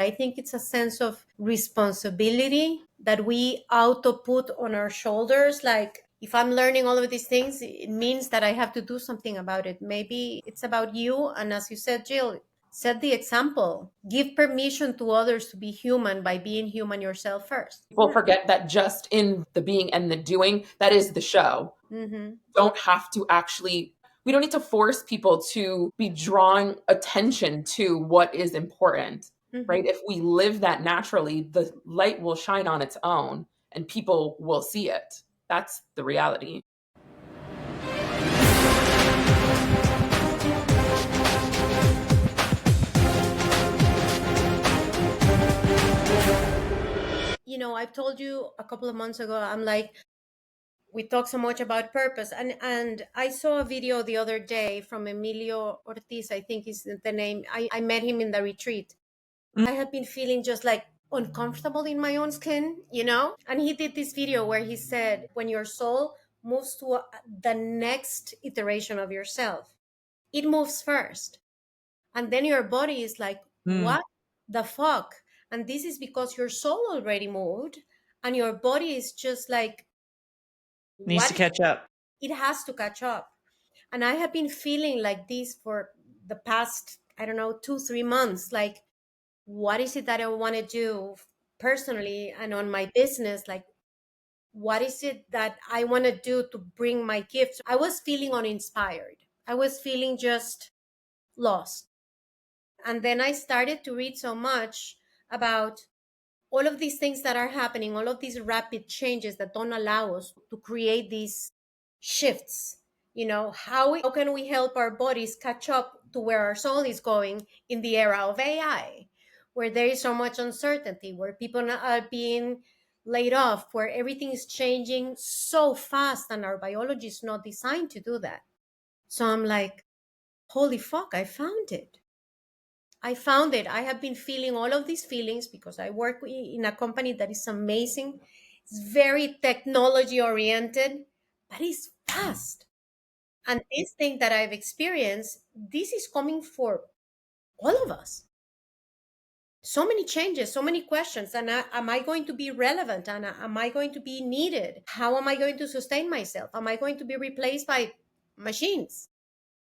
I think it's a sense of responsibility that we auto put on our shoulders. Like, if I'm learning all of these things, it means that I have to do something about it. Maybe it's about you. And as you said, Jill, set the example. Give permission to others to be human by being human yourself first. People forget that just in the being and the doing, that is the show. Mm-hmm. Don't have to actually, we don't need to force people to be drawing attention to what is important, Mm-hmm. right? If we live that naturally, the light will shine on its own and people will see it. That's the reality. You know, I've told you a couple of months ago, I'm like, we talk so much about purpose, and I saw a video the other day from Emilio Ortiz, I think is the name. I met him in the retreat. I had been feeling just like uncomfortable in my own skin, you know? And he did this video where he said, when your soul moves to the next iteration of yourself, it moves first. And then your body is like, what the fuck? And this is because your soul already moved, and your body is just like, Needs what? to catch up. It has to catch up. And I have been feeling like this for the past, I don't know, 2-3 months. Like, what is it that I want to do personally and on my business? Like, what is it that I want to do to bring my gifts? I was feeling uninspired. I was feeling just lost. And then I started to read so much about all of these things that are happening, all of these rapid changes that don't allow us to create these shifts. You know, how can we help our bodies catch up to where our soul is going in the era of AI, where there is so much uncertainty, where people are being laid off, where everything is changing so fast and our biology is not designed to do that. So I'm like, holy fuck, I found it. I found it. I have been feeling all of these feelings because I work in a company that is amazing. It's very technology oriented, but it's fast. And this thing that I've experienced, this is coming for all of us. So many changes, so many questions. And am I going to be relevant? And am I going to be needed? How am I going to sustain myself? Am I going to be replaced by machines?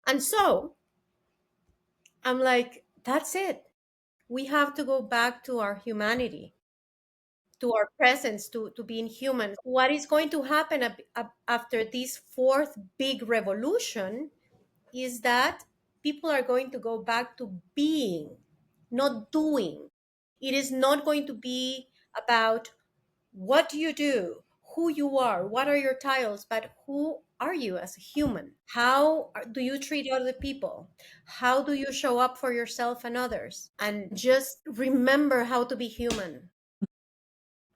And so I'm like, that's it. We have to go back to our humanity, to our presence, to being human. What is going to happen after this fourth big revolution is that people are going to go back to being, not doing. It is not going to be about what you do, who you are, what are your titles, but who are you as a human? How do you treat other people? How do you show up for yourself and others? And just remember how to be human.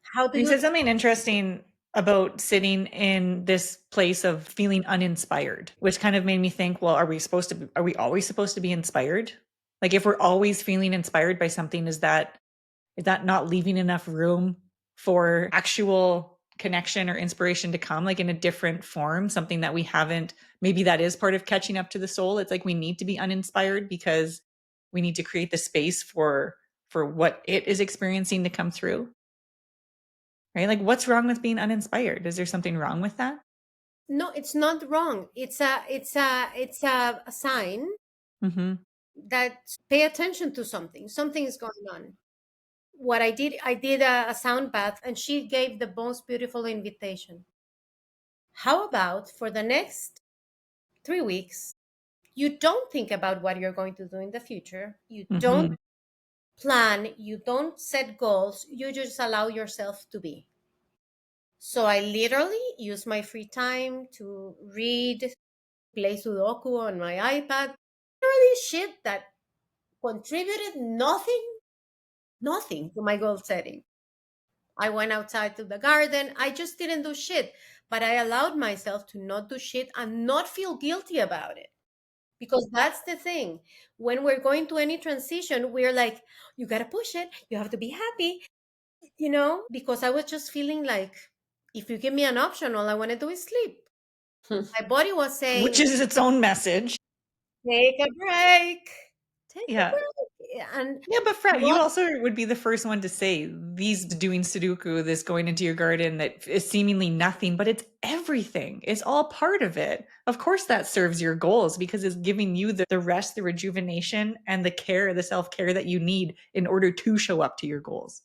How do You you? said something interesting about sitting in this place of feeling uninspired, which kind of made me think, well, are we always supposed to be inspired? Like, if we're always feeling inspired by something, is that not leaving enough room for actual connection or inspiration to come, like in a different form, something that we haven't, maybe that is part of catching up to the soul. It's like we need to be uninspired because we need to create the space for what it is experiencing to come through. Right? Like, what's wrong with being uninspired? Is there something wrong with that? No, it's not wrong. It's a sign Mm-hmm. that pay attention to something. Something is going on. What I did a sound bath, and she gave the most beautiful invitation. How about for the next 3 weeks, you don't think about what you're going to do in the future. You don't Mm-hmm. plan, you don't set goals, you just allow yourself to be. So I literally use my free time to read, play Sudoku on my iPad. Literally shit that contributed nothing to my goal setting. I went outside to the garden. I just didn't do shit, but I allowed myself to not do shit and not feel guilty about it. Because that's the thing. When we're going to any transition, we're like, you got to push it. You have to be happy, because I was just feeling like, if you give me an option, all I want to do is sleep. My body was saying, Which is its own message. take a break. Take a Yeah. break. And Yeah, but Fran, you not, also would be the first one to say these doing Sudoku, this going into your garden that is seemingly nothing, but it's everything. It's all part of it. Of course, that serves your goals because it's giving you the rest, the rejuvenation, and the care, the self care that you need in order to show up to your goals.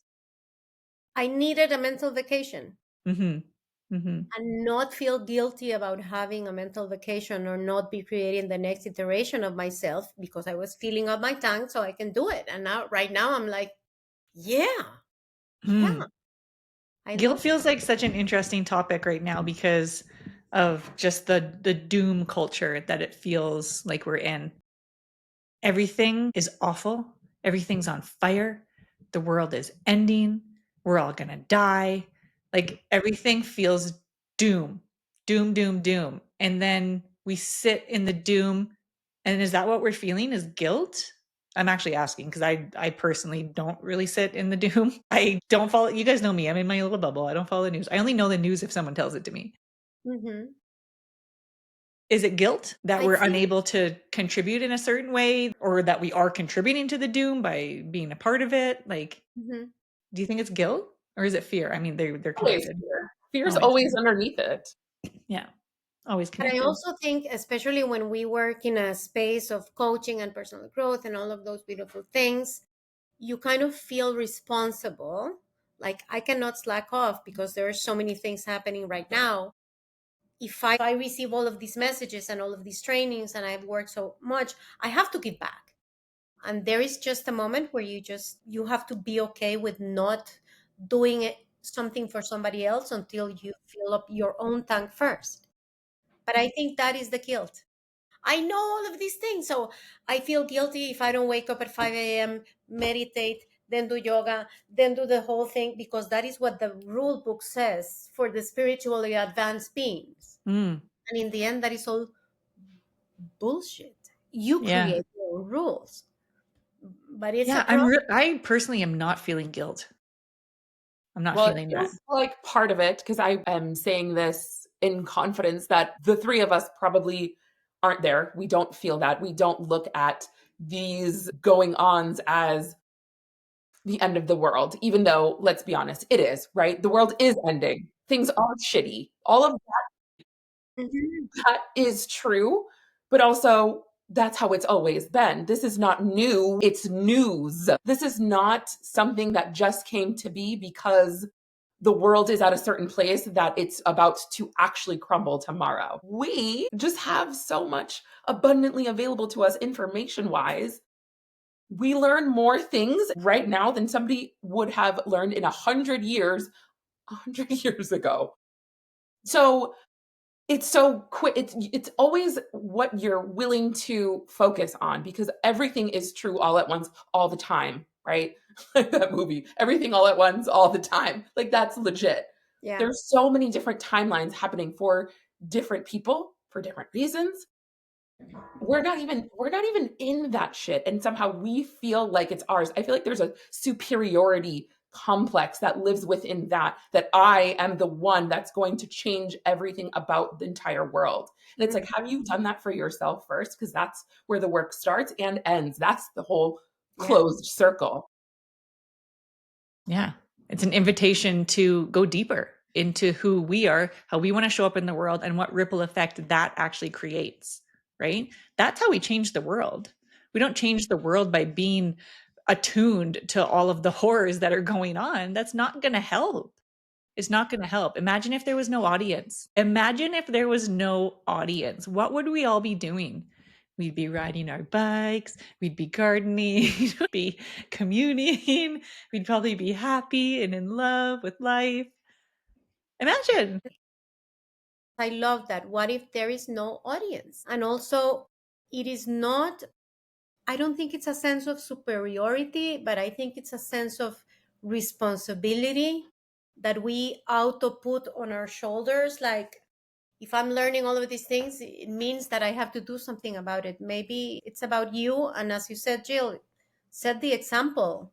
I needed a mental vacation. Mm-hmm. Mm-hmm. And not feel guilty about having a mental vacation or not be creating the next iteration of myself because I was filling up my tank so I can do it. And now, right now, I'm like, yeah, yeah, Mm. I Guilt love it. feels like such an interesting topic right now because of just the doom culture that it feels like we're in. Everything is awful. Everything's on fire. The world is ending. We're all going to die. Like everything feels doom, doom, doom, doom. And then we sit in the doom. And is that what we're feeling is guilt? I'm actually asking because I personally don't really sit in the doom. I don't follow. You guys know me. I'm in my little bubble. I don't follow the news. I only know the news if someone tells it to me. Hmm. Is it guilt that I we're think, unable to contribute in a certain way or that we are contributing to the doom by being a part of it? Like, mhm. do you think it's guilt or is it fear? I mean, they're Always connected. fear. Fear's Always always fear. underneath it. Yeah, always But I connected. also think, especially when we work in a space of coaching and personal growth and all of those beautiful things, you kind of feel responsible. Like I cannot slack off because there are so many things happening right now. If I receive all of these messages and all of these trainings and I've worked so much, I have to give back. And there is just a moment where you have to be okay with not doing something for somebody else until you fill up your own tank first. But I think that is the guilt. I know all of these things, so I feel guilty if I don't wake up at 5 a.m., meditate, then do yoga, then do the whole thing, because that is what the rule book says for the spiritually advanced beings. Mm, And in the end, that is all bullshit. You yeah. create your own rules, but it's a Yeah, process. I personally am not feeling guilt. I'm not Well, it feeling that. feels like part of it because I am saying this in confidence that the three of us probably aren't there. We don't feel that. We don't look at these going ons as the end of the world, even though, let's be honest, it is, right? The world is ending. Things are shitty. All of Mhm. that is true, but also that's how it's always been. This is not new, it's news. This is not something that just came to be because the world is at a certain place that it's about to actually crumble tomorrow. We just have so much abundantly available to us information wise. We learn more things right now than somebody would have learned in 100 years, 100 years ago. So it's so quick. It's always what you're willing to focus on because everything is true all at once, all the time, right? Like that movie, everything all at once, all the time. Like that's legit. Yeah. There's so many different timelines happening for different people for different reasons. We're not even in that shit, and somehow we feel like it's ours. I feel like there's a superiority complex that lives within that I am the one that's going to change everything about the entire world. And it's like, have Mhm. you done that for yourself first? Because that's where the work starts and ends. That's the whole Yeah. closed circle. Yeah. It's an invitation to go deeper into who we are, how we want to show up in the world, and what ripple effect that actually creates, right? That's how we change the world. We don't change the world by being attuned to all of the horrors that are going on. That's not going to help. It's not going to help. Imagine if there was no audience. Imagine if there was no audience. What would we all be doing? We'd be riding our bikes, we'd be gardening, we'd be communing, we'd probably be happy and in love with life. Imagine. I love that. What if there is no audience? And also, it is not, I don't think it's a sense of superiority, but I think it's a sense of responsibility that we auto put on our shoulders. Like, if I'm learning all of these things, it means that I have to do something about it. Maybe it's about you. And as you said, Jill, set the example.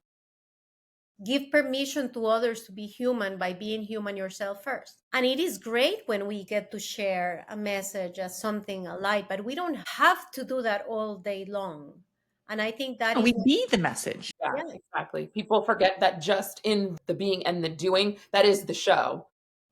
Give permission to others to be human by being human yourself first. And it is great when we get to share a message as something, a light, but we don't have to do that all day long. And I think that And is we what, be the message. Yeah, yeah. exactly. People forget that just in the being and the doing, that is the show.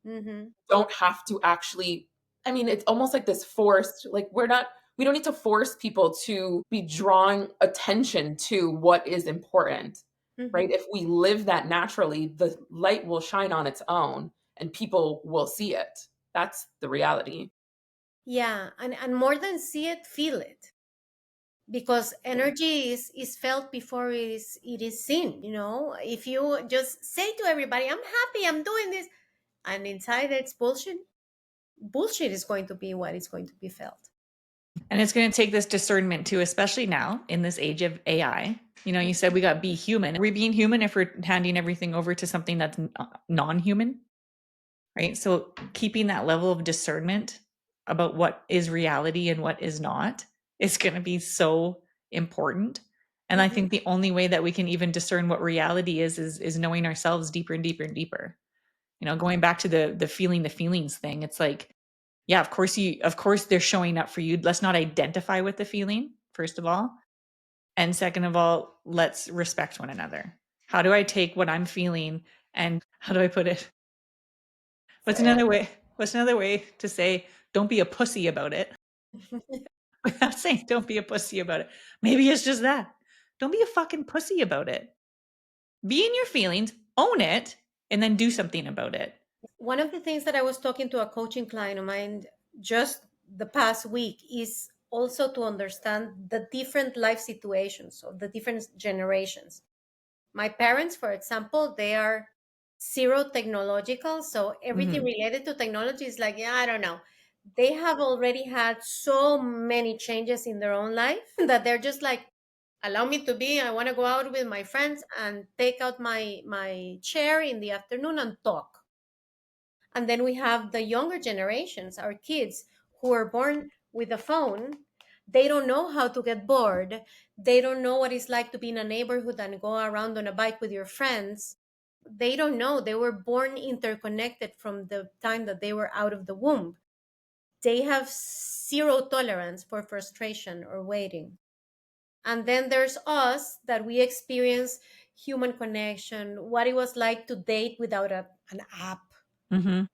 Mm-hmm. Don't have to actually, I mean, it's almost like this forced, like we don't need to force people to be drawing attention to what is important, Mm-hmm. right? If we live that naturally, the light will shine on its own and people will see it. That's the reality. Yeah, and more than see it, feel it, because energy is felt before it is seen. If you just say to everybody, "I'm happy, I'm doing this," and inside it's bullshit, bullshit is going to be what is going to be felt. And it's going to take this discernment too, especially now in this age of AI. You said we got to be human. Are we being human if we're handing everything over to something that's non-human? Right? So keeping that level of discernment about what is reality and what is not is going to be so important. And I Mhm. think the only way that we can even discern what reality is knowing ourselves deeper and deeper and deeper. Going back to the feeling the feelings thing, it's like, yeah, of course they're showing up for you. Let's not identify with the feeling, first of all. And second of all, let's respect one another. How do I take what I'm feeling and how do I put it? What's another way? What's another way to say don't be a pussy about it? Without saying don't be a pussy about it. Maybe it's just that. Don't be a fucking pussy about it. Be in your feelings, own it, and then do something about it. One of the things that I was talking to a coaching client of mine just the past week is also to understand the different life situations of the different generations. My parents, for example, they are zero technological. So everything Mhm. related to technology is like, yeah, I don't know. They have already had so many changes in their own life that they're just like, allow me to be. I want to go out with my friends and take out my chair in the afternoon and talk. And then we have the younger generations, our kids, who are born with a phone. They don't know how to get bored. They don't know what it's like to be in a neighborhood and go around on a bike with your friends. They don't know. They were born interconnected from the time that they were out of the womb. They have zero tolerance for frustration or waiting. And then there's us that we experience human connection, what it was like to date without an app, Mhm.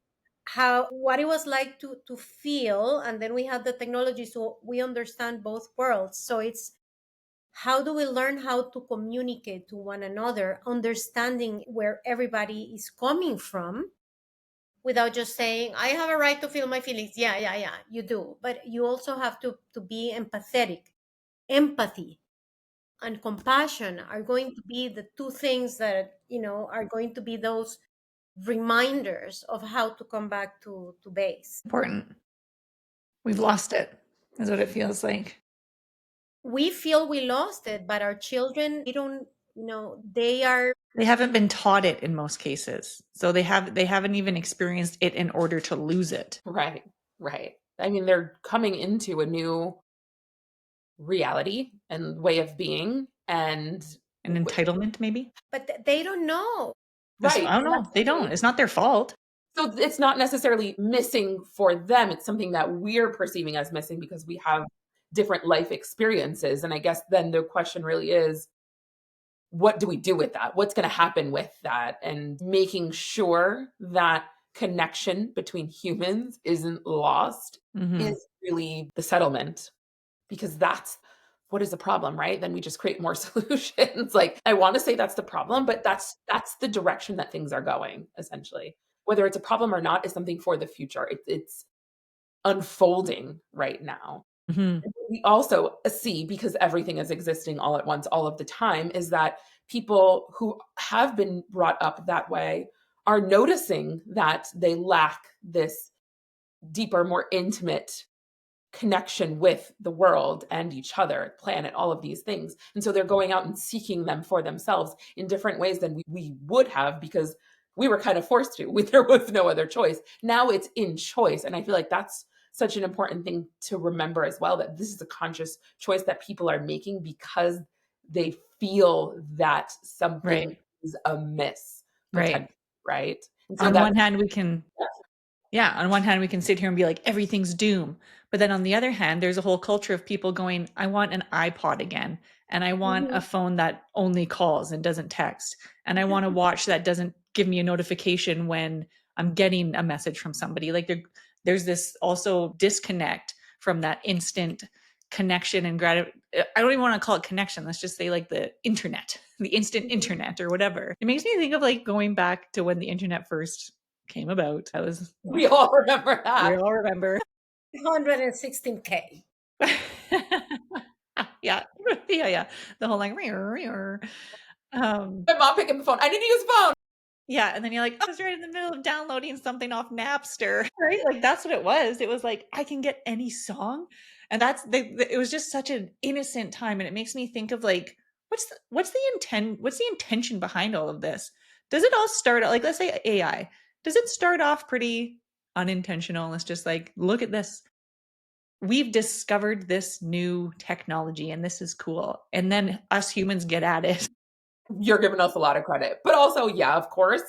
how what it was like to feel, and then we have the technology, so we understand both worlds. So it's how do we learn how to communicate to one another, understanding where everybody is coming from, without just saying I have a right to feel my feelings. Yeah, yeah, yeah, you do, but you also have to be empathetic. Empathy and compassion are going to be the two things that are going to be those reminders of how to come back to base. Important. We've lost it, is what it feels like. We feel we lost it, but our children, they don't, they are. They haven't been taught it in most cases. So they haven't even experienced it in order to lose it. Right, right. I mean, they're coming into a new reality and way of being and An entitlement, maybe? But they don't know. right. I don't And that's know. They the thing. don't. It's not their fault. So it's not necessarily missing for them. It's something that we're perceiving as missing because we have different life experiences. And I guess then the question really is, what do we do with that? What's going to happen with that? And making sure that connection between humans isn't lost Mhm. is really the settlement, because that's what is the problem, right? Then we just create more solutions. Like, I want to say that's the problem, but that's the direction that things are going, essentially. Whether it's a problem or not is something for the future. It's unfolding right now. Mhm. We also see, because everything is existing all at once, all of the time, is that people who have been brought up that way are noticing that they lack this deeper, more intimate connection with the world and each other, planet, all of these things. And so they're going out and seeking them for themselves in different ways than we would have, because we were kind of forced to. There was no other choice. Now it's in choice. And I feel like that's such an important thing to remember as well, that this is a conscious choice that people are making because they feel that something Right. is amiss, Right. potentially, right? And so On that, one hand, we can, yeah, on one hand, we can sit here and be like, everything's doom. But then on the other hand, there's a whole culture of people going, I want an iPod again. And I want a Mhm. phone that only calls and doesn't text. And I want a watch that doesn't give me a notification when I'm getting a message from somebody. Like there's this also disconnect from that instant connection and I don't even want to call it connection. Let's just say like the internet, the instant Mhm. internet or whatever. It makes me think of like going back to when the internet first came about. That was, We all remember we that. all remember. 116K. Yeah. Yeah, yeah. The whole like um My mom picking up the phone. I need to use the phone. yeah, and then you're like, "Oh, I was right in the middle of downloading something off Napster." Right? Like that's what it was. It was like I can get any song. And it was just such an innocent time, and it makes me think of like what's the intention behind all of this? Does it all start like let's say AI. Does it start off pretty unintentional? It's just like, look at this. We've discovered this new technology and this is cool. And then us humans get at it. You're giving us a lot of credit. But also, yeah, of course,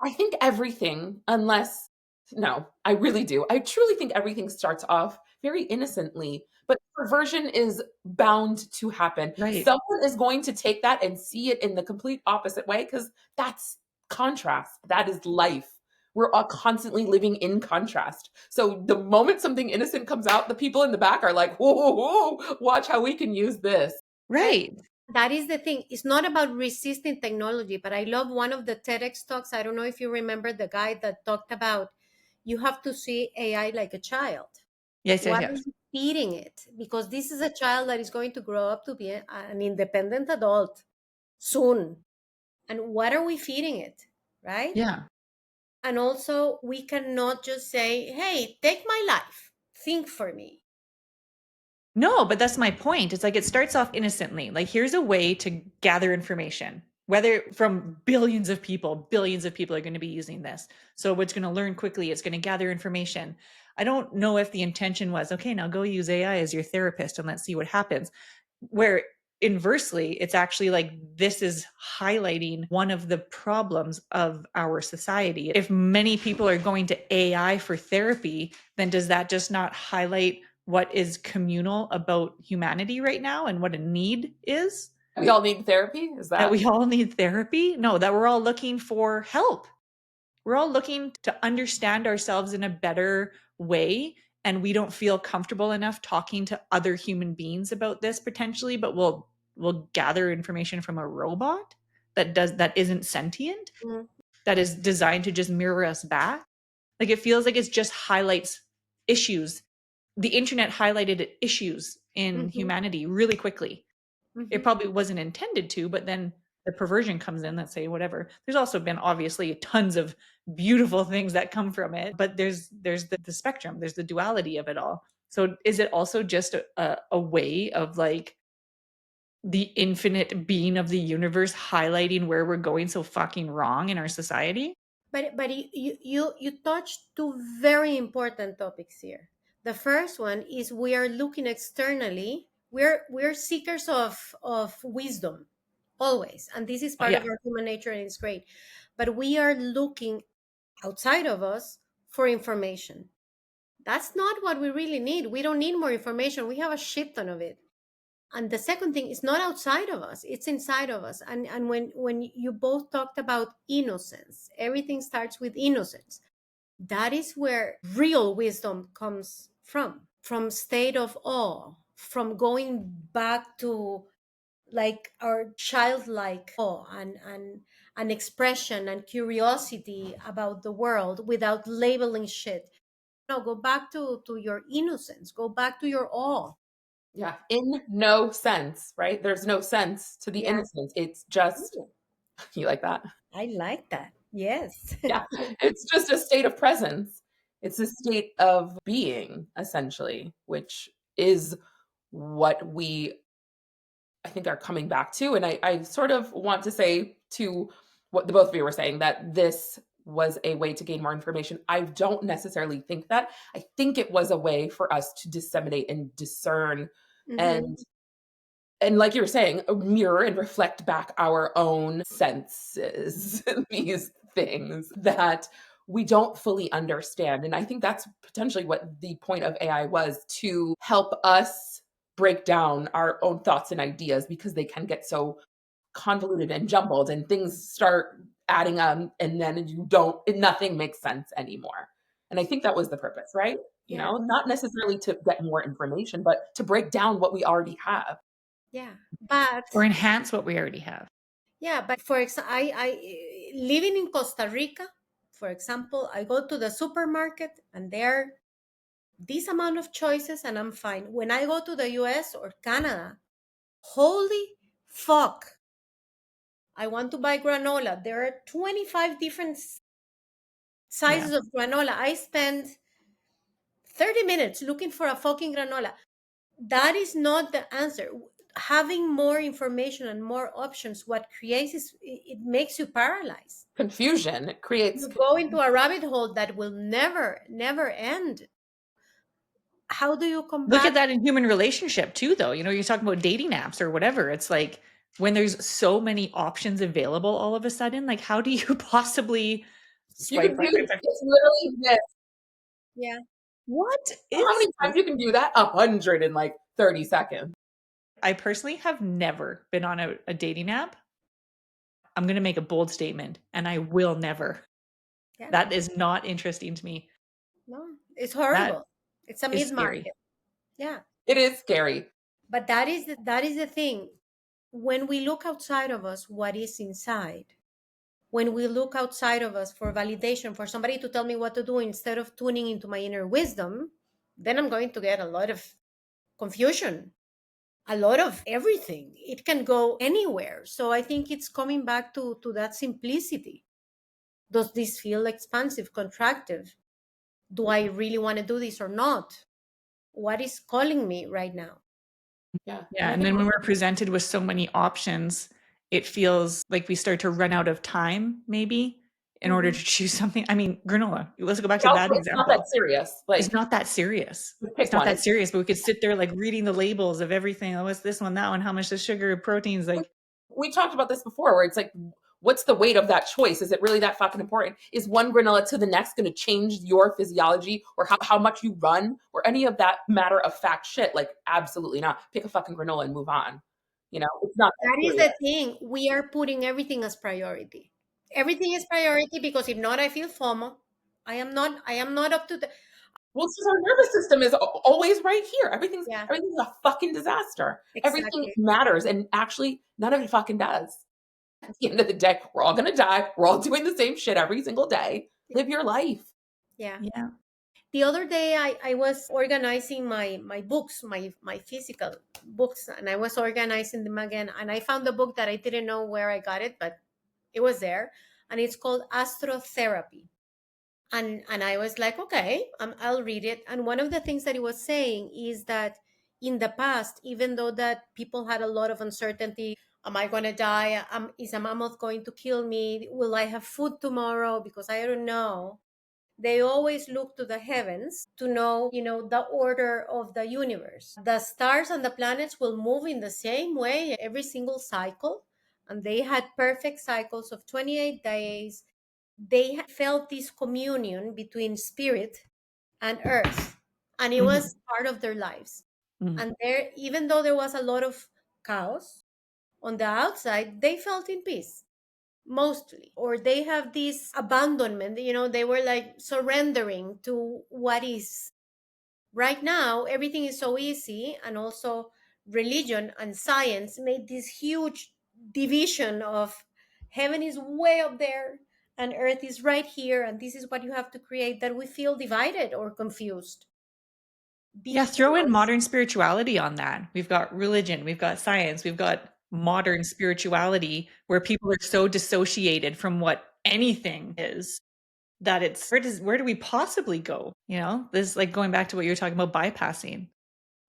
I think everything, unless, no, I really do. I truly think everything starts off very innocently, but perversion is bound to happen. Right. Someone is going to take that and see it in the complete opposite way because that's contrast. That is life. We're all constantly living in contrast. So the moment something innocent comes out, the people in the back are like, whoa, whoa, whoa, watch how we can use this. Right. That is the thing. It's not about resisting technology, but I love one of the TEDx talks. I don't know if you remember the guy that talked about you have to see AI like a child. Yes, yes, What are yes. you feeding it? Because this is a child that is going to grow up to be an independent adult soon. And what are we feeding it? Right? Yeah. And also, we cannot just say, hey, take my life, think for me. No, but that's my point. It's like it starts off innocently. Like here's a way to gather information, whether from billions of people are going to be using this. So it's going to learn quickly, it's going to gather information. I don't know if the intention was, okay, now go use AI as your therapist and let's see what happens. Where inversely, it's actually like this is highlighting one of the problems of our society. If many people are going to AI for therapy, then does that just not highlight what is communal about humanity right now and what a need is? We all need therapy. Is That that? we all need therapy? No, that we're all looking for help. We're all looking to understand ourselves in a better way. And we don't feel comfortable enough talking to other human beings about this potentially, but we'll gather information from a robot that isn't sentient, Mm. that is designed to just mirror us back. Like it feels like it just highlights issues. The internet highlighted issues in Mhm, humanity really quickly. It mhm. probably wasn't intended to, but then the perversion comes in that say whatever. There's also been obviously tons of beautiful things that come from it, but there's the spectrum, there's the duality of it all. So is it also just a way of like the infinite being of the universe highlighting where we're going so fucking wrong in our society? But you touched two very important topics here. The first one is we are looking externally. We're seekers of wisdom always, and this is part of Yeah. our human nature, and it's great. But we are looking outside of us for information. That's not what we really need. We don't need more information. We have a shit ton of it. And the second thing is not outside of us, it's inside of us. And when you both talked about innocence, everything starts with innocence. That is where real wisdom comes from state of awe, from going back to like our childlike awe and expression and curiosity about the world without labeling shit. No, go back to your innocence, go back to your awe. Yeah, in no sense, right? There's no sense to the Yeah. innocence. It's just, Ooh, you like that? I like that. Yes. Yeah, it's just a state of presence. It's a state of being, essentially, which is what we, I think, are coming back to. And I sort of want to say to what the both of you were saying that this was a way to gain more information. I don't necessarily think that. I think it was a way for us to disseminate and discern Hmm. and like you were saying, mirror and reflect back our own senses, these things that we don't fully understand. And I think that's potentially what the point of AI was, to help us break down our own thoughts and ideas, because they can get so convoluted and jumbled and things start adding up, and then nothing makes sense anymore. And I think that was the purpose, right? Yeah. Not necessarily to get more information, but to break down what we already have. Yeah. But Or enhance what we already have. yeah, but for example, I living in Costa Rica, for example, I go to the supermarket and there are this amount of choices and I'm fine. When I go to the US or Canada, holy fuck, I want to buy granola. There are 25 different Yeah. sizes of granola. I spend 30 minutes looking for a fucking granola. That is not the answer. Having more information and more options, what creates is it makes you paralyzed. Confusion. It creates You go into a rabbit hole that will never end. How do you Look at combat? that in human relationship too, though. You're talking about dating apps or whatever. It's like when there's so many options available all of a sudden, like how do you possibly you can swipe do right? it's literally this. Yeah. What How is many times you can do that? 100 in like 30 seconds. I personally have never been on a dating app. I'm going to make a bold statement, and I will never. Yeah. That is not interesting to me. No, it's That horrible. It's a is mid scary. market. Yeah. It is scary. But that is the thing. When we look outside of us, what is inside? When we look outside of us for validation, for somebody to tell me what to do instead of tuning into my inner wisdom, then I'm going to get a lot of confusion, a lot of everything. It can go anywhere. So I think it's coming back to that simplicity. Does this feel expansive, contractive? Do I really want to do this or not? What is calling me right now? Yeah. Yeah, and then when we're presented with so many options, it feels like we start to run out of time, maybe, in order to choose something. I mean, granola. Let's go back to that It's not that example. serious. It's Like, not that serious. just It's pick not one. that serious, but we could sit there like reading the labels of everything. Oh, what's this one, that one, how much the sugar, proteins, like We talked about this before, where it's like, what's the weight of that choice? Is it really that fucking important? Is one granola to the next going to change your physiology or how much you run or any of that matter of fact shit? Like, absolutely not. Pick a fucking granola and move on. It's not that That is serious. the thing. We are putting everything as priority. Everything is priority because if not, I feel FOMO. I am not up to the Well, it's just our nervous system is always right here. Everything's yeah, everything's a fucking disaster. Everything exactly. matters, and actually, none of it fucking does. At the end of the day, we're all gonna die. We're all doing the same shit every single day. Live your life. Yeah. yeah. The other day I was organizing my books, my physical books, and I was organizing them again. And I found a book that I didn't know where I got it, but it was there. And it's called Astrotherapy. And I was like, okay, I'll read it. And one of the things that it was saying is that in the past, even though that people had a lot of uncertainty, am I going to die? Is a mammoth going to kill me? Will I have food tomorrow? Because I don't know. They always look to the heavens to know, the order of the universe. The stars and the planets will move in the same way every single cycle. And they had perfect cycles of 28 days. They felt this communion between spirit and earth, and it Mhm. was part of their lives. Mhm. And there, even though there was a lot of chaos on the outside, they felt in peace mostly, or they have this abandonment, they were like surrendering to what is. Right now everything is so easy, and also religion and science made this huge division of heaven is way up there and earth is right here, and this is what you have to create, that we feel divided or confused Yeah, throw in because modern spirituality on that. We've got religion, we've got science, we've got modern spirituality where people are so dissociated from what anything is that it's where do we possibly go? This is like going back to what you're talking about bypassing.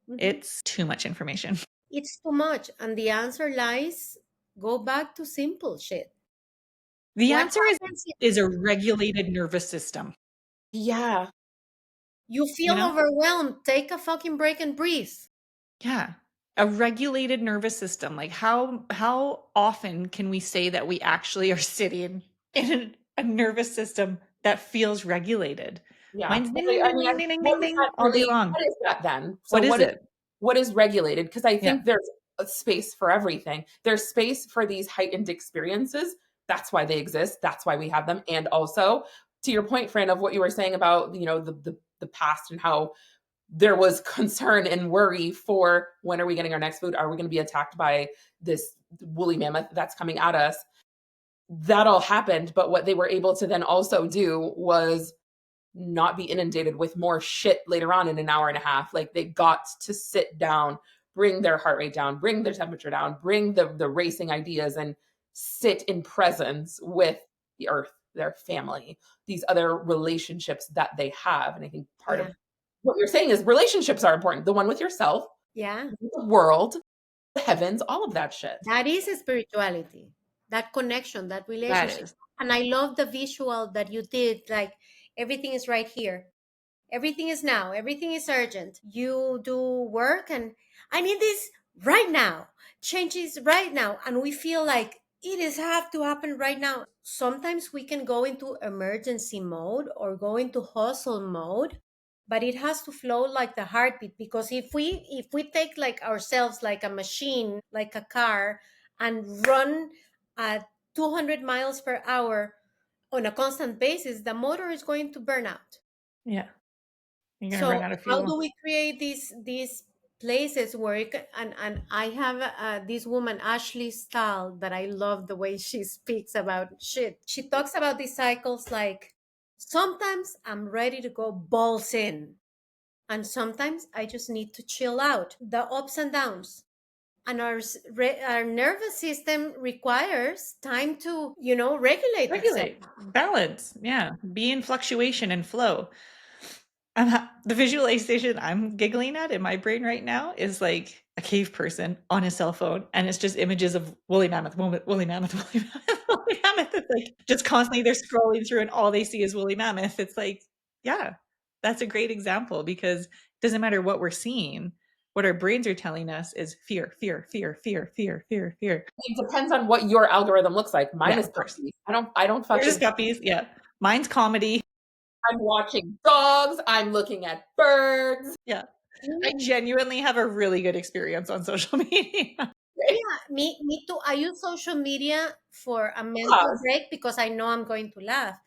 Mhm. It's too much information. it's too much, and the answer lies, go back to simple shit. The What answer is happens if is a regulated nervous system, Yeah. you you feel know? overwhelmed? Take a fucking break and breathe. Yeah. A regulated nervous system. Like how often can we say that we actually are sitting in a nervous system that feels regulated. Yeah. Mine's ding, Well, ding, I ding, mean, ding, ding, ding, what ding, is ding that all day really, long. what is that then? So What is it? what is regulated? Because I Yeah. think there's a space for everything. There's space for these heightened experiences. That's why they exist. That's why we have them. And also, to your point, Fran, of what you were saying about, the past and how there was concern and worry for when are we getting our next food? Are we going to be attacked by this woolly mammoth that's coming at us? That all happened, but what they were able to then also do was not be inundated with more shit later on in an hour and a half. Like they got to sit down, bring their heart rate down, bring their temperature down, bring the racing ideas and sit in presence with the earth, their family, these other relationships that they have. And I think part Yeah. of what you're saying is relationships are important. The one with yourself, Yeah. the world, the heavens, all of that shit. That is spirituality, that connection, that That relationship. is. And I love the visual that you did. Like everything is right here. Everything is now. Everything is urgent. You do work and I need this right now. Changes right now. And we feel like it is have to happen right now. Sometimes we can go into emergency mode or go into hustle mode, but it has to flow like the heartbeat, because if we take like ourselves like a machine, like a car, and run at 200 miles per hour on a constant basis, the motor is going to burn out. Yeah. You're going to run So out of how fuel. do we create these places where and I have this woman Ashley Stahl that I love the way she speaks about shit. She talks about these cycles like sometimes I'm ready to go balls in, and sometimes I just need to chill out. The ups and downs. And our nervous system requires time to regulate itself. Regulate, balance. Yeah. Be in fluctuation and flow. The visualization I'm giggling at in my brain right now is like a cave person on his cell phone, and it's just images of woolly mammoth, woolly mammoth, woolly mammoth, woolly mammoth. It's like just constantly they're scrolling through, and all they see is woolly mammoth. It's like, yeah, that's a great example, because it doesn't matter what we're seeing. What our brains are telling us is fear, fear, fear, fear, fear, fear, fear. It depends on what your algorithm looks like. Mine Yeah, is of course. puppies. I don't Yours is fucking guppies. Yeah, mine's comedy. I'm watching dogs, I'm looking at birds. Yeah, I genuinely have a really good experience on social media. Yeah, me too. I use social media for a mental Pause. break because I know I'm going to laugh.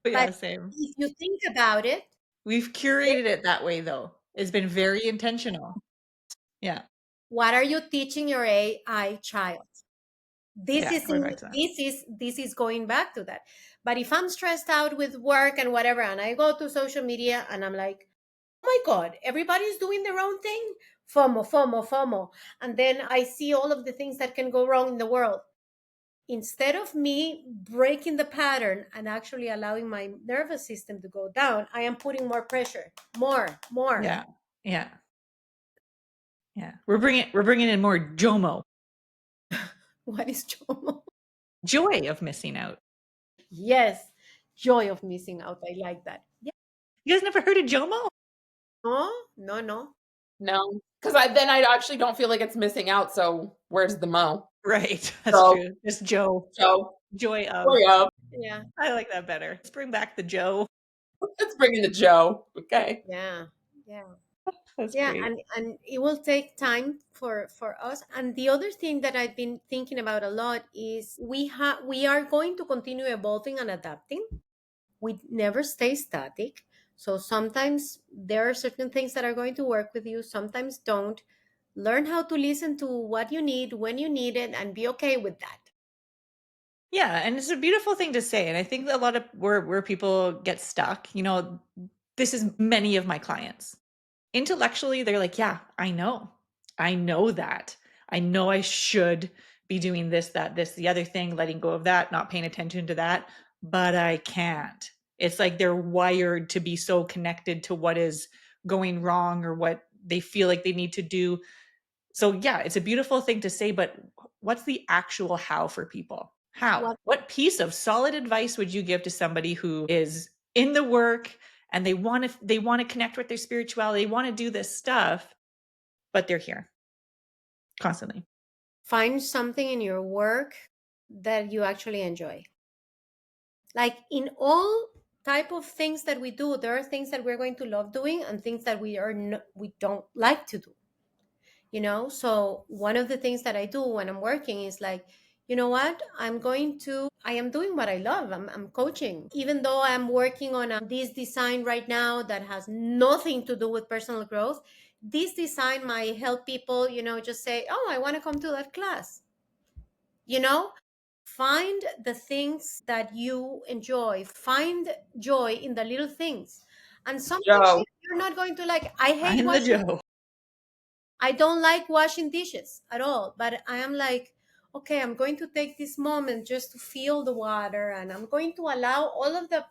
But But yeah, same. if you think about it, We've curated it that way, though. It's been very intentional. Yeah. what are you teaching your AI child? This Yeah. is Going back to that. this is going back to that. But if I'm stressed out with work and whatever, and I go to social media and I'm like, oh my God, everybody's doing their own thing. FOMO, FOMO, FOMO. And then I see all of the things that can go wrong in the world. Instead of me breaking the pattern and actually allowing my nervous system to go down, I am putting more pressure, more. Yeah. Yeah. Yeah. We're bringing in more JOMO, What is joy? joy of missing out. Yes, joy of missing out. I like that. Yeah. You guys never heard of JOMO? No, no, no. No, because I actually don't feel like it's missing out. So where's the mo? Right. That's So true. Just Joe. so Joy of. hurry up. Yeah, I like that better. Let's bring back the Joe. Let's bring in the Joe. Okay. yeah, yeah. That's Yeah, great. and it will take time for us. And the other thing that I've been thinking about a lot is we are going to continue evolving and adapting. We never stay static. So sometimes there are certain things that are going to work with you, sometimes don't. Learn how to listen to what you need when you need it and be okay with that. Yeah, and it's a beautiful thing to say. And I think a lot of where people get stuck, this is many of my clients. Intellectually, they're like, yeah, I know. I know that. I know I should be doing this, that, this, the other thing, letting go of that, not paying attention to that, but I can't. It's like they're wired to be so connected to what is going wrong or what they feel like they need to do. So yeah, it's a beautiful thing to say, but what's the actual how for people? How? What What piece of solid advice would you give to somebody who is in the work and they want to connect with their spirituality, they want to do this stuff, but they're here constantly. Find something in your work that you actually enjoy. Like in all type of things that we do, there are things that we're going to love doing and things that we don't like to do, you know. So one of the things that I do when I'm working is like, you know what, I am doing what I love. I'm coaching, even though I'm working on this design right now that has nothing to do with personal growth. This design might help people, you know, just say, oh, I want to come to that class, you know. Find the things that you enjoy, find joy in the little things. And sometimes Joe. you're not going to like, I hate Find the washing, Joe. I don't like washing dishes at all, but I am like, okay, I'm going to take this moment just to feel the water, and I'm going to allow all of the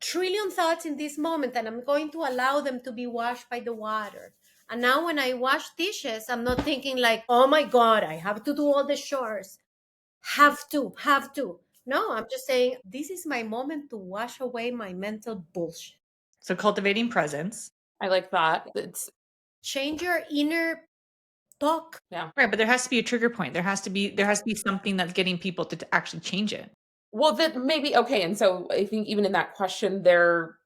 trillion thoughts in this moment, and I'm going to allow them to be washed by the water. And now when I wash dishes, I'm not thinking like, oh my God, I have to do all the chores. Have to. No, I'm just saying, this is my moment to wash away my mental bullshit. So cultivating presence. I like that. It's Change your inner talk. yeah. Right, but there has to be a trigger point. There has to be something that's getting people to actually change it. Well, that maybe okay. And so I think even in that question, they're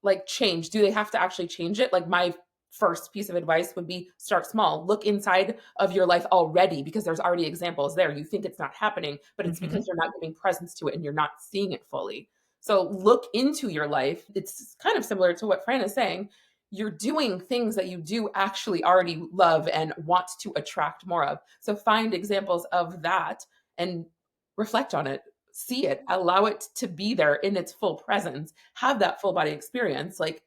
like change. Do they have to actually change it? Like my first piece of advice would be start small. Look inside of your life already because there's already examples there. You think it's not happening, but it's Mhm. because you're not giving presence to it and you're not seeing it fully. So look into your life. It's kind of similar to what Fran is saying. You're doing things that you do actually already love and want to attract more of. So find examples of that and reflect on it, see it, allow it to be there in its full presence, have that full body experience. Like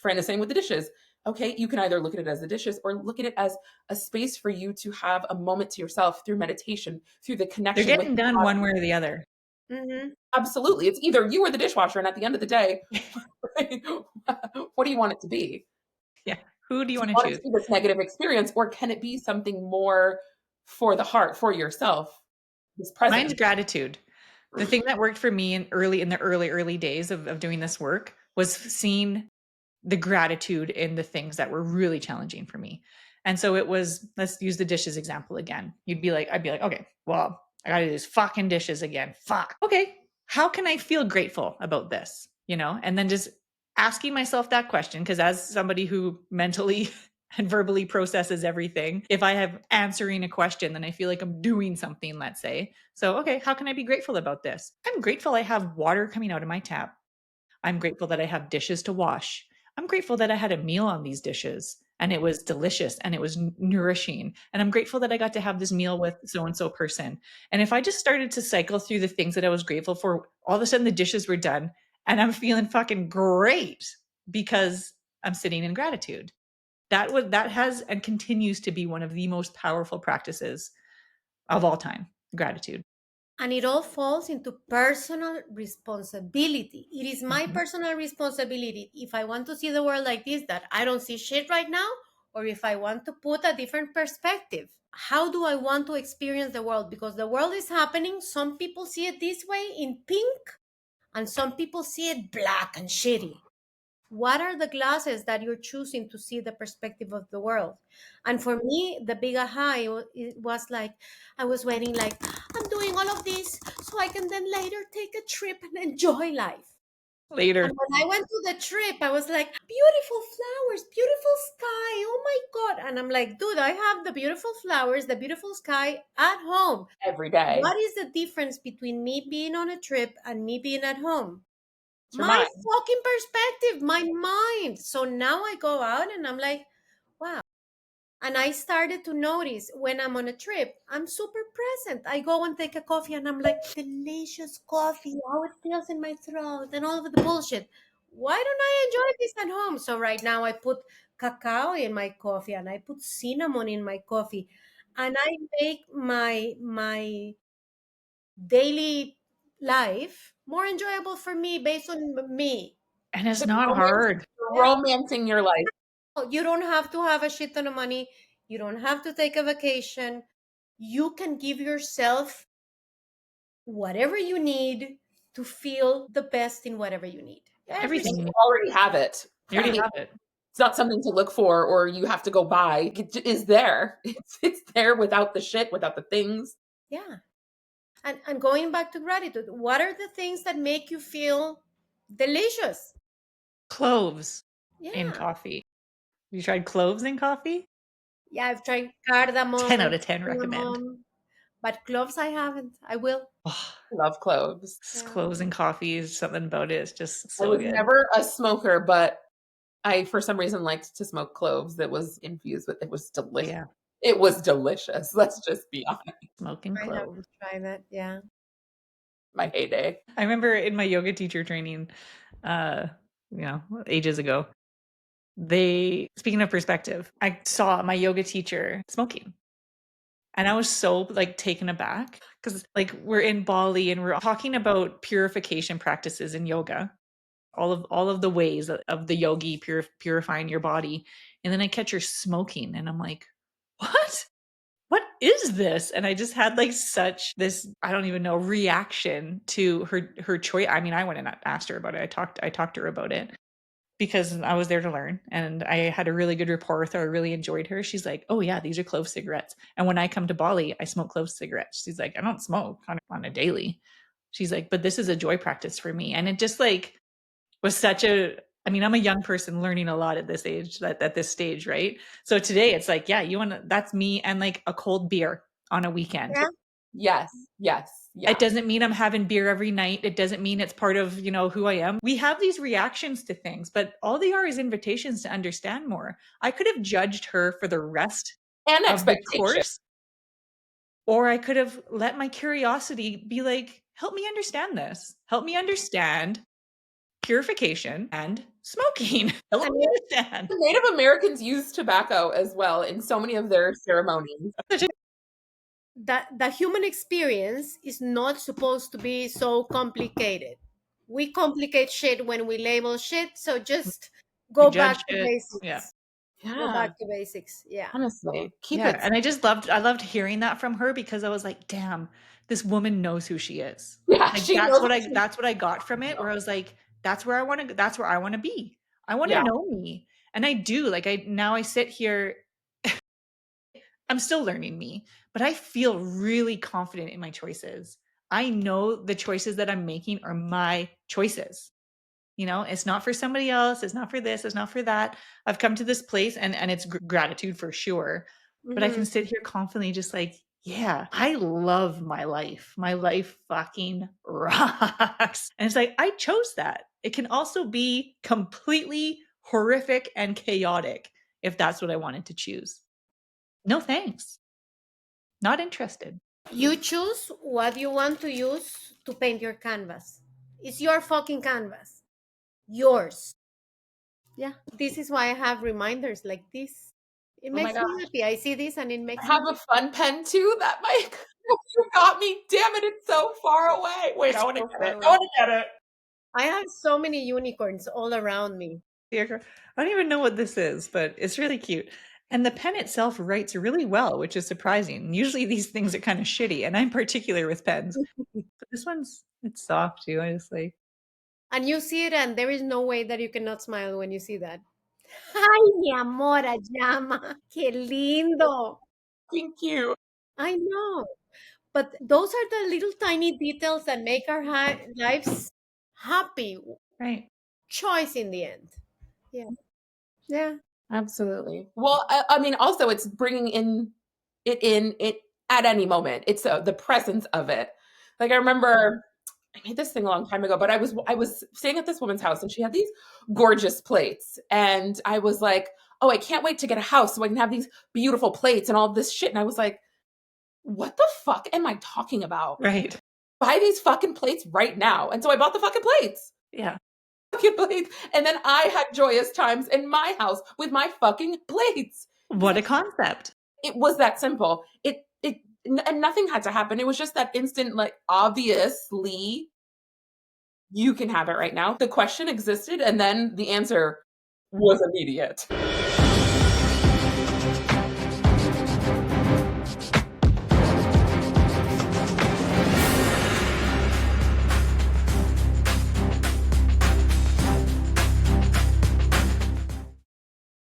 Fran is saying with the dishes. Okay, you can either look at it as the dishes or look at it as a space for you to have a moment to yourself through meditation, through the They're connection with getting done one way or the other. Mm-hmm. absolutely. It's either you or the dishwasher, and at the end of the day, what do you want it to be? Yeah. Who do you Do you want to want it choose? to be this negative experience, or can it be something more for the heart, for yourself, this Mine's present? gratitude. The thing that worked for me in the early days of doing this work was seeing the gratitude in the things that were really challenging for me. And so it was, let's use the dishes example again. I'd be like, okay, well, I gotta do these fucking dishes again. Fuck. Okay. How can I feel grateful about this? You know, and then just asking myself that question. Cause as somebody who mentally and verbally processes everything, if I have answering a question, then I feel like I'm doing something, let's say. So, okay, how can I be grateful about this? I'm grateful I have water coming out of my tap. I'm grateful that I have dishes to wash. I'm grateful that I had a meal on these dishes and it was delicious and it was nourishing. And I'm grateful that I got to have this meal with so and so person. And if I just started to cycle through the things that I was grateful for, all of a sudden the dishes were done and I'm feeling fucking great because I'm sitting in gratitude. That has and continues to be one of the most powerful practices of all time, gratitude. And it all falls into personal responsibility. It is my Mhm. personal responsibility if I want to see the world like this, that I don't see shit right now, or if I want to put a different perspective. How do I want to experience the world? Because the world is happening. Some people see it this way in pink, and some people see it black and shitty. What are the glasses that you're choosing to see the perspective of the world? And for me, the big aha, it was like, I was waiting like, I'm doing all of this so I can then later take a trip and enjoy life. Later. And when I went to the trip, I was like, beautiful flowers, beautiful sky, oh my God. And I'm like, dude, I have the beautiful flowers, the beautiful sky at home. Every day. What is the difference between me being on a trip and me being at home? It's your My mind. fucking perspective, my mind. So now I go out and I'm like, wow. And I started to notice when I'm on a trip, I'm super present. I go and take a coffee and I'm like, delicious coffee, how it feels in my throat and all of the bullshit. Why don't I enjoy this at home? So right now I put cacao in my coffee and I put cinnamon in my coffee and I make my daily life more enjoyable for me based on me. And it's The not romance, hard. Yeah. romancing your life. You don't have to have a shit ton of money. You don't have to take a vacation. You can give yourself whatever you need to feel the best in whatever you need. Every Everything you You need. already have it, You already right? have it. It's not something to look for or you have to go buy. It is there. It's there without the shit, without the things. yeah. And going back to gratitude, what are the things that make you feel Delicious. Cloves in Yeah. coffee. You tried cloves in coffee? Yeah, I've tried cardamom 10 out and of 10 recommend. cinnamon, but cloves I haven't. I will. Oh, Love cloves. Yeah. cloves in coffee is something about it. It's just I so was good. never a smoker, but I, for some reason, liked to smoke cloves that was infused with, it was delicious. Yeah, It was delicious. Let's just be honest. smoking I have to cloves. try that. Yeah. My heyday. I remember in my yoga teacher training, uh, ages ago, speaking of perspective, I saw my yoga teacher smoking. And I was so like taken aback because like we're in Bali and we're talking about purification practices in yoga, all of the ways of the yogi purifying your body. And then I catch her smoking and I'm like, what? What is this? And I just had like such this, I don't even know, reaction to her choice. I mean, I went and asked her about it. I talked to her about it because I was there to learn and I had a really good rapport with her. I really enjoyed her. She's like, oh yeah, these are clove cigarettes. And when I come to Bali, I smoke clove cigarettes. She's like, I don't smoke on a daily. She's like, but this is a joy practice for me. And it just like was such a, I mean, I'm a young person learning a lot at this age, at this stage, right? So today it's like, yeah, that's me and like a cold beer on a weekend. Yeah. Yes, yes, It yeah. doesn't mean I'm having beer every night. It doesn't mean it's part of, who I am. We have these reactions to things, but all they are is invitations to understand more. I could have judged her for the rest And of the expectation. course, or I could have let my curiosity be like, help me understand this. Help me understand purification and smoking. Help And me understand. Native Americans use tobacco as well in so many of their ceremonies. that the human experience is not supposed to be so complicated. We complicate shit when we label shit, so just We go back judged to it. Yeah. basics. Go Yeah, back to basics. Yeah. honestly, keep Yeah. it. And I loved hearing that from her because I was like, damn, this woman knows who she is. Yeah, Like she knows. that's what I got from it, where I was like, that's where I want to that's where I want to be. I want to Yeah, know me. And I do. Like I sit here, I'm still learning me, but I feel really confident in my choices. I know the choices that I'm making are my choices. It's not for somebody else. It's not for this. It's not for that. I've come to this place and it's gratitude for sure. But I Hmm. can sit here confidently just like, yeah, I love my life. My life fucking rocks. And it's like, I chose that. It can also be completely horrific and chaotic if that's what I wanted to choose. No thanks. Not interested. You choose what you want to use to paint your canvas. It's your fucking canvas. Yours. Yeah. This is why I have reminders like this. It oh my makes me gosh. happy. I see this and it I makes me have a fun pen too that Mike, you got me. Damn it, it's so far away. Wait, I want to so get far it. away. I want to get it. I have so many unicorns all around me. I don't even know what this is, but it's really cute. And the pen itself writes really well, which is surprising. Usually these things are kind of shitty, and I'm particular with pens. But this it's soft too. I just like. And you see it, and there is no way that you cannot smile when you see that. Ay, mi amor, llama. Qué lindo. Thank you. I know. But those are the little tiny details that make our lives happy. Right. Choice in the end. Yeah. Yeah. Absolutely. Well, I mean, also it's bringing in it at any moment. It's the presence of it. Like I remember I made this thing a long time ago, but I was staying at this woman's house and she had these gorgeous plates, and I was like, oh, I can't wait to get a house so I can have these beautiful plates and all this shit. And I was like, what the fuck am I talking about? Right. Buy these fucking plates right now. And so I bought the fucking plates. Yeah. Fucking plates. And then I had joyous times in my house with my fucking plates. What a concept. It was that simple. And nothing had to happen. It was just that instant, like, obviously, you can have it right now. The question existed, and then the answer was immediate.